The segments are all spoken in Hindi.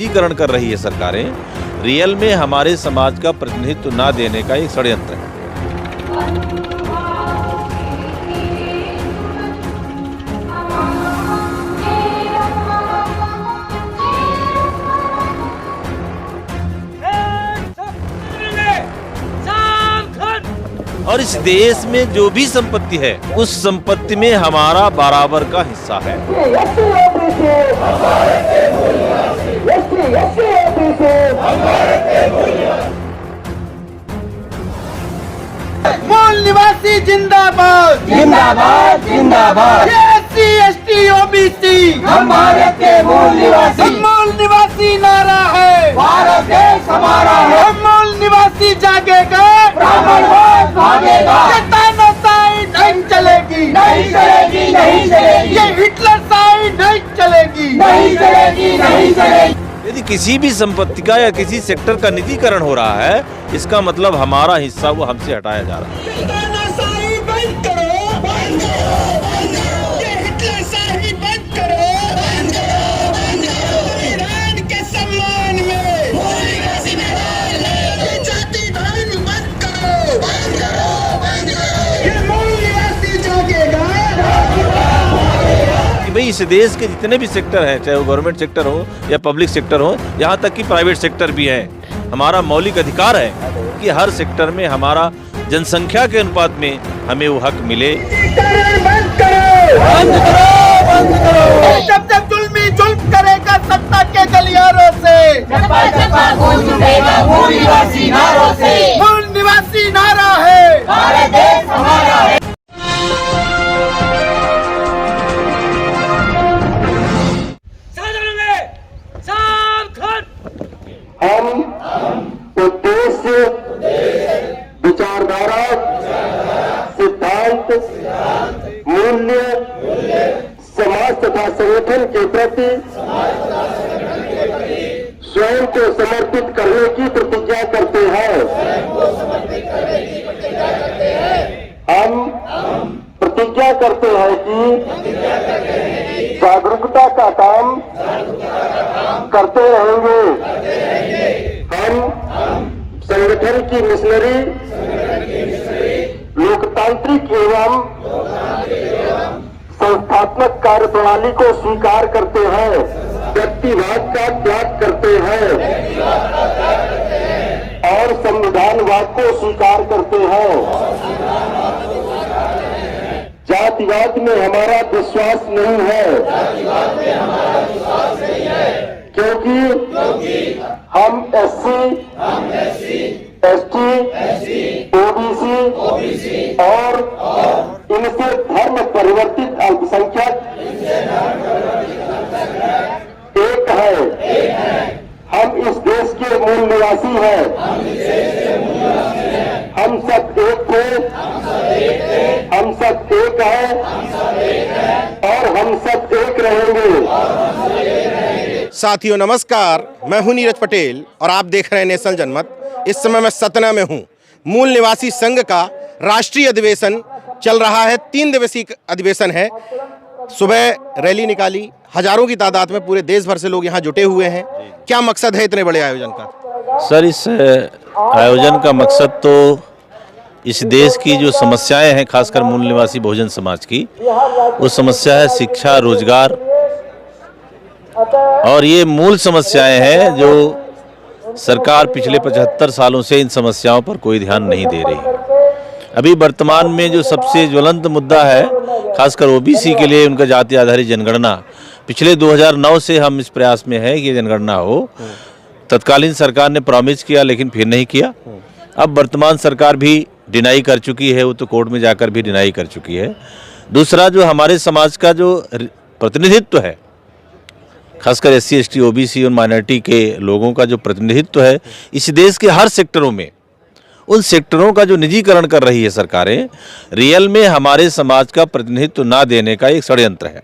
निजीकरण कर रही है सरकारें, रियल में हमारे समाज का प्रतिनिधित्व ना देने का एक षड्यंत्र है। और इस देश में जो भी संपत्ति है, उस संपत्ति में हमारा बराबर का हिस्सा है। मूल निवासी जिंदाबाद जिंदाबाद जिंदाबाद। एससी एसटी ओबीसी हम भारत के मूल निवासी नारा है, भारत देश हमारा है। हम मूल निवासी जागेगा, ब्राह्मणवाद भागेगा। ये तानाशाही नहीं चलेगी, नहीं चलेगी, नहीं चलेगी, ये हिटलर शाही नहीं चलेगी, नहीं चलेगी, नहीं चलेगी। यदि किसी भी संपत्ति का या किसी सेक्टर का निजीकरण हो रहा है, इसका मतलब हमारा हिस्सा वो हमसे हटाया जा रहा है। तानाशाही बंद करो, बंद करो, बंद करो, ये हिटलर शाही बंद करो, बंद करो, बंद करो। ईरान के सम्मान में मूल निवासी ये जाति धर्म बंद करो, बंद करो, बंद करो। ये मूल निवासी जागेगा। कि भाई इस देश के जितने भी सेक्टर हैं, चाहे वो गवर्नमेंट सेक्टर हो या पब्लिक सेक्टर हो, यहाँ तक कि प्राइवेट सेक्टर भी है, हमारा मौलिक अधिकार है कि हर सेक्टर में हमारा जनसंख्या के अनुपात में हमें वो हक मिले। बंद करो, बंद करो, बंद करो। जब तक जुल्मी जुल्म करेगा सत्ता के गलियारों से, चप्पा चप्पा गूंज उठेगा मूल निवासी नारों से। मूल निवासी नारा है, भारत देश हमारा है। हम उद्देश्य, विचारधारा, सिद्धांत, मूल्य, समाज तथा संगठन के प्रति स्वयं को समर्पित करने की प्रतिज्ञा करते हैं। हम प्रतिज्ञा करते हैं कि जागरूकता का काम करते रहेंगे। हम संगठन की मिशनरी, लोकतांत्रिक एवं संस्थात्मक कार्यप्रणाली को स्वीकार करते हैं, व्यक्तिवाद का त्याग करते हैं और संविधानवाद को स्वीकार करते हैं। जातिवाद में हमारा विश्वास नहीं है, क्योंकि हम एससी, एसटी, ओबीसी और इनसे धर्म परिवर्तित अल्पसंख्यक एक है। हम इस देश के मूल निवासी हैं। हम सब एक थे, हम सब एक हैं और हम सब एक रहेंगे। साथियों नमस्कार, मैं हूं नीरज पटेल और आप देख रहे हैं नेशनल जनमत। इस समय मैं सतना में हूं। मूल निवासी संघ का राष्ट्रीय अधिवेशन चल रहा है, 3 दिवसीय अधिवेशन है। सुबह रैली निकाली, हजारों की तादाद में पूरे देश भर से लोग यहाँ जुटे हुए हैं। क्या मकसद है इतने बड़े आयोजन का? सर, इस आयोजन का मकसद तो इस देश की जो समस्याएं हैं, खासकर मूल निवासी बहुजन समाज की, वो समस्या है शिक्षा, रोजगार, और ये मूल समस्याएं हैं जो सरकार पिछले 75 सालों से इन समस्याओं पर कोई ध्यान नहीं दे रही। अभी वर्तमान में जो सबसे ज्वलंत मुद्दा है, खासकर ओबीसी के लिए उनका जाति आधारित जनगणना, पिछले 2009 से हम इस प्रयास में है कि जनगणना हो। तत्कालीन सरकार ने प्रॉमिस किया लेकिन फिर नहीं किया। अब वर्तमान सरकार भी डिनाई कर चुकी है, वो तो कोर्ट में जाकर भी डिनाई कर चुकी है। दूसरा, जो हमारे समाज का जो प्रतिनिधित्व है, खासकर एससी, एसटी, ओबीसी और माइनॉरिटी के लोगों का जो प्रतिनिधित्व है इस देश के हर सेक्टरों में, उन सेक्टरों का जो निजीकरण कर रही है सरकारें, रियल में हमारे समाज का प्रतिनिधित्व ना देने का एक षड्यंत्र है।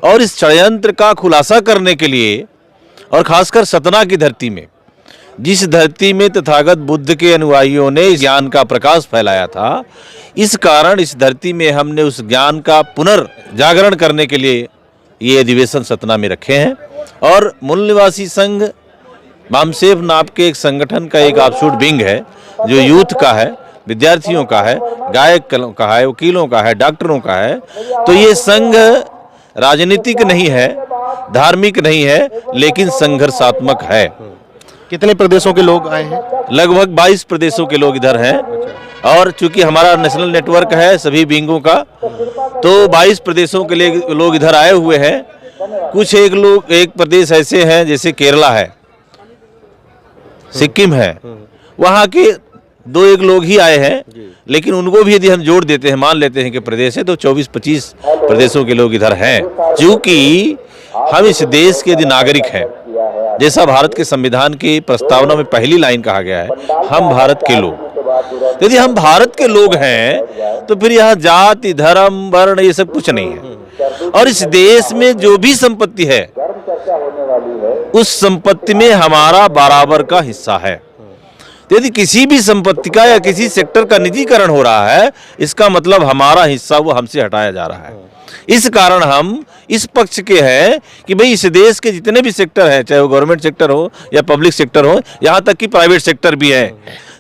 और इस षड्यंत्र का खुलासा करने के लिए, और खासकर सतना की धरती में, जिस धरती में तथागत बुद्ध के अनुयायियों ने इस ज्ञान का प्रकाश फैलाया था, इस कारण इस धरती में हमने उस ज्ञान का पुनर्जागरण करने के लिए ये अधिवेशन सतना में रखे हैं। और मूल निवासी संघ बामसेफ नाम के एक संगठन का एक ऑफशूट विंग है जो यूथ का है, विद्यार्थियों का है, गायक का है, वकीलों का है, डॉक्टरों का है। तो ये संघ राजनीतिक नहीं है, धार्मिक नहीं है, लेकिन संघर्षात्मक है। कितने प्रदेशों के लोग आए हैं? लगभग 22 प्रदेशों के लोग इधर हैं और चूंकि हमारा नेशनल नेटवर्क है सभी विंगों का, तो 22 प्रदेशों के लिए लोग इधर आए हुए हैं। कुछ एक प्रदेश ऐसे हैं जैसे केरला है, सिक्किम है, वहाँ के 2-1 लोग ही आए हैं, लेकिन उनको भी यदि हम जोड़ देते हैं, मान लेते हैं कि प्रदेश है, तो 24-25 प्रदेशों के लोग इधर हैं। क्योंकि हम इस देश के यदि नागरिक हैं, जैसा भारत के संविधान की प्रस्तावना में पहली लाइन कहा गया है, हम भारत के लोग। यदि हम भारत के लोग हैं तो फिर यहाँ जाति, धर्म, वर्ण ये सब कुछ नहीं है। और इस देश में जो भी संपत्ति है उस संपत्ति में हमारा बराबर का हिस्सा है। यदि किसी भी संपत्ति का या किसी सेक्टर का निजीकरण हो रहा है, इसका मतलब हमारा हिस्सा वो हमसे हटाया जा रहा है। इस कारण हम इस पक्ष के हैं कि भाई इस देश के जितने भी सेक्टर हैं, चाहे वो गवर्नमेंट सेक्टर हो या पब्लिक सेक्टर हो, यहाँ तक कि प्राइवेट सेक्टर भी है,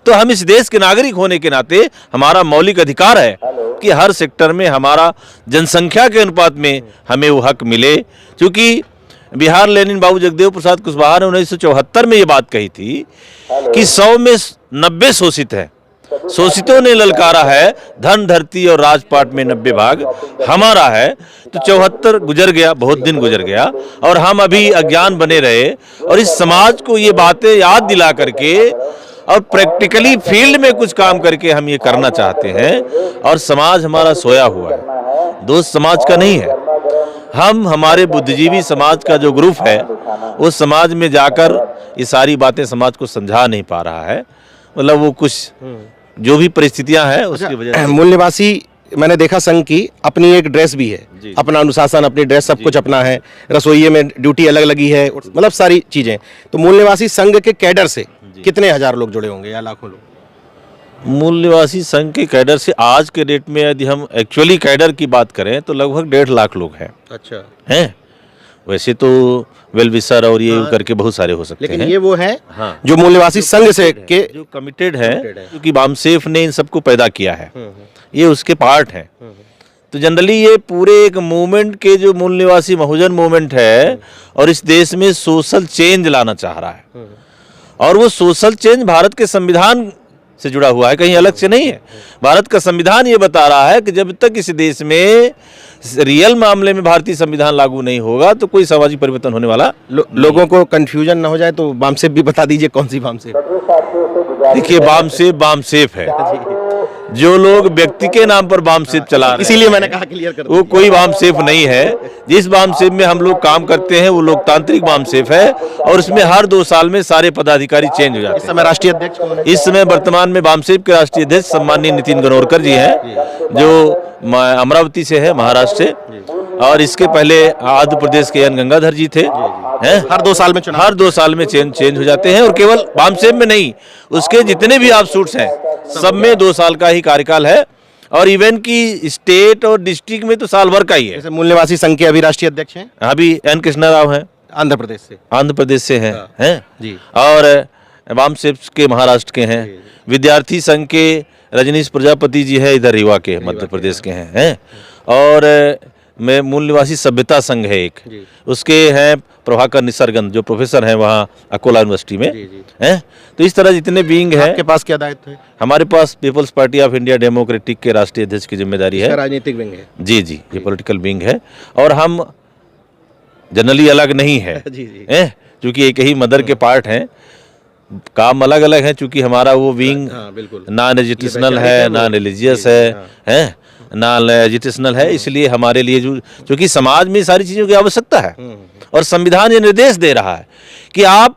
तो हम इस देश के नागरिक होने के नाते हमारा मौलिक अधिकार है कि हर सेक्टर में हमारा जनसंख्या के अनुपात में हमें वो हक मिले। क्योंकि बिहार लेनिन बाबू जगदेव प्रसाद कुशवाहा ने 1974 में ये बात कही थी कि 100 में 90 शोषित है। शोषितों ने ललकारा है, धन, धरती और राजपाट में 90 भाग हमारा है। तो 74 गुजर गया, बहुत दिन गुजर गया, और हम अभी अज्ञान बने रहे। और इस समाज को ये बातें याद दिला करके और प्रैक्टिकली फील्ड में कुछ काम करके हम ये करना चाहते हैं। और समाज हमारा सोया हुआ है, दोष समाज का नहीं है। हम हमारे बुद्धिजीवी समाज का जो ग्रुप है, उस समाज में जाकर ये सारी बातें समाज को समझा नहीं पा रहा है। मतलब वो कुछ जो भी परिस्थितियां हैं उसकी वजह से। मूल निवासी, मैंने देखा संघ की अपनी एक ड्रेस भी है, अपना अनुशासन, अपनी ड्रेस, सब कुछ अपना है, रसोई में ड्यूटी अलग लगी है, मतलब सारी चीजें। तो मूल निवासी संघ के कैडर से कितने हजार लोग जुड़े होंगे या लाखों लोग? मूल निवासी संघ के कैडर से आज के डेट में यदि हम एक्चुअली कैडर की बात करें तो लगभग 1.5 लाख लोग हैं। अच्छा हैं, वैसे तो वेलविशर और ये करके बहुत सारे हो सकते लेकिन हैं। ये वो है हाँ, जो मूल निवासी संघ से के जो कमिटेड है, क्योंकि बामसेफ ने इन सबको पैदा किया है, ये उसके पार्ट हैं। तो जनरली ये पूरे एक मूवमेंट के जो मूल निवासी बहुजन मूवमेंट है और इस देश में सोशल चेंज लाना चाह रहा है, और वो सोशल चेंज भारत के संविधान से जुड़ा हुआ है, कहीं अलग से नहीं है। भारत का संविधान ये बता रहा है कि जब तक इस देश में रियल मामले में भारतीय संविधान लागू नहीं होगा तो कोई सामाजिक परिवर्तन होने वाला लोगों को कंफ्यूजन ना हो जाए तो बामसेफ भी बता दीजिए, कौन सी बामसेफ? देखिए, बामसेफ है। जो लोग व्यक्ति के नाम पर बामसेफ चला रहे हैं, इसीलिए मैंने कहा क्लियर कर, वो कोई बामसेफ नहीं है। जिस बामसेफ में हम लोग काम करते हैं वो लोकतांत्रिक बामसेफ है, और उसमें हर 2 साल में सारे पदाधिकारी चेंज हो जाते हैं। इस समय राष्ट्रीय अध्यक्ष कौन है? इस समय वर्तमान में बामसेफ के राष्ट्रीय अध्यक्ष सम्माननीय नितिन गनोरकर जी हैं, जो अमरावती से है, महाराष्ट्र से। और इसके पहले आंध्र प्रदेश के एन गंगाधर जी थे। हैं, हर 2 साल में चुनाव, हर 2 साल में चेंज हो जाते हैं। और केवल बामसेफ में नहीं, उसके जितने भी ऑफशूट्स हैं सब में 2 साल का ही कार्यकाल है, और इवन की स्टेट और डिस्ट्रिक्ट में तो साल भर का ही है। जैसे मूल निवासी संघ के अभी राष्ट्रीय अध्यक्ष हैं, अभी एन कृष्णा राव हैं, आंध्र प्रदेश से। आंध्र प्रदेश से हैं हैं जी। और बामसेफ के महाराष्ट्र के हैं। विद्यार्थी संघ के रजनीश प्रजापति जी है, इधर रीवा के, मध्य प्रदेश के हैं। और मैं मूल निवासी सभ्यता संघ है एक, उसके हैं प्रभाकर निसर्गन, जो प्रोफेसर हैं वहाँ अकोला यूनिवर्सिटी में हैं। तो इस तरह जितने विंग हैं। आपके पास क्या दायित्व है? हमारे पास People's Party of India Democratic के राष्ट्रीय अध्यक्ष की जिम्मेदारी है। राजनीतिक विंग है? जी जी, ये पॉलिटिकल विंग है, और हम जनरली अलग नहीं है, क्योंकि एक ही मदर के पार्ट हैं। काम अलग अलग है, क्योंकि हमारा वो विंग नॉन एजुकेशनल है, नॉन रिलीजियस है, नॉन एजुकेशनल है। इसलिए हमारे लिए क्योंकि समाज में सारी चीज़ों की आवश्यकता है, और संविधान ये निर्देश दे रहा है कि आप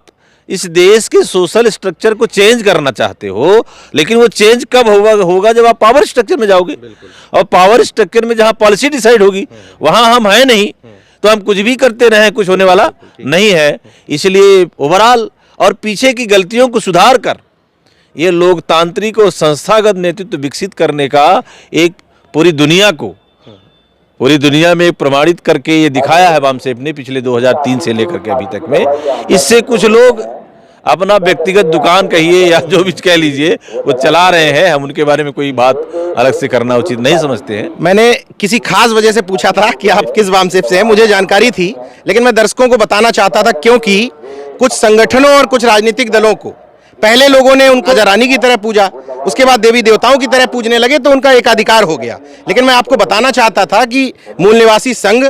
इस देश के सोशल स्ट्रक्चर को चेंज करना चाहते हो, लेकिन वो चेंज कब होगा जब आप पावर स्ट्रक्चर में जाओगे। और पावर स्ट्रक्चर में जहाँ पॉलिसी डिसाइड होगी वहाँ हम हैं नहीं, तो हम कुछ भी करते रहें, कुछ होने वाला नहीं है। इसलिए ओवरऑल और पीछे की गलतियों को सुधार कर ये लोकतांत्रिक और संस्थागत नेतृत्व विकसित करने का एक पूरी दुनिया में प्रमाणित करके ये दिखाया है बामसेफ ने पिछले 2003 से लेकर के अभी तक में। इससे कुछ लोग अपना व्यक्तिगत दुकान कहिए या जो भी कह लीजिए वो चला रहे हैं, हम उनके बारे में कोई बात अलग से करना उचित नहीं समझते हैं। मैंने किसी खास वजह से पूछा था कि आप किस वामसिफ से हैं, मुझे जानकारी थी, लेकिन मैं दर्शकों को बताना चाहता था क्योंकि कुछ संगठनों और कुछ राजनीतिक दलों को पहले लोगों ने उनको रानी की तरह पूजा, उसके बाद देवी देवताओं की तरह पूजने लगे तो उनका एकाधिकार हो गया। लेकिन मैं आपको बताना चाहता था कि मूल निवासी संघ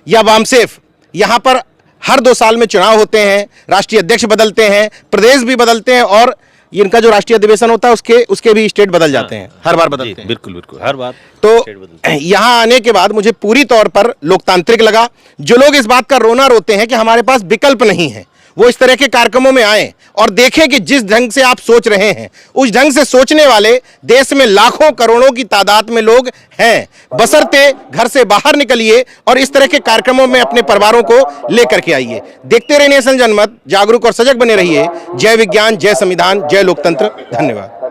या वामसेफ, यहाँ पर हर 2 साल में चुनाव होते हैं, राष्ट्रीय अध्यक्ष बदलते हैं, प्रदेश भी बदलते हैं और इनका जो राष्ट्रीय अधिवेशन होता है उसके भी स्टेट बदल जाते हैं, हर बार बदलते हैं। बिल्कुल बिल्कुल, हर बार। तो यहाँ आने के बाद मुझे पूरी तौर पर लोकतांत्रिक लगा। जो लोग इस बात का रोना रोते हैं कि हमारे पास विकल्प नहीं है, वो इस तरह के कार्यक्रमों में आए और देखें कि जिस ढंग से आप सोच रहे हैं उस ढंग से सोचने वाले देश में लाखों करोड़ों की तादाद में लोग हैं। बशर्ते घर से बाहर निकलिए और इस तरह के कार्यक्रमों में अपने परिवारों को लेकर के आइए। देखते रहिए नेशनल जनमत, जागरूक और सजग बने रहिए। जय विज्ञान, जय संविधान, जय लोकतंत्र। धन्यवाद।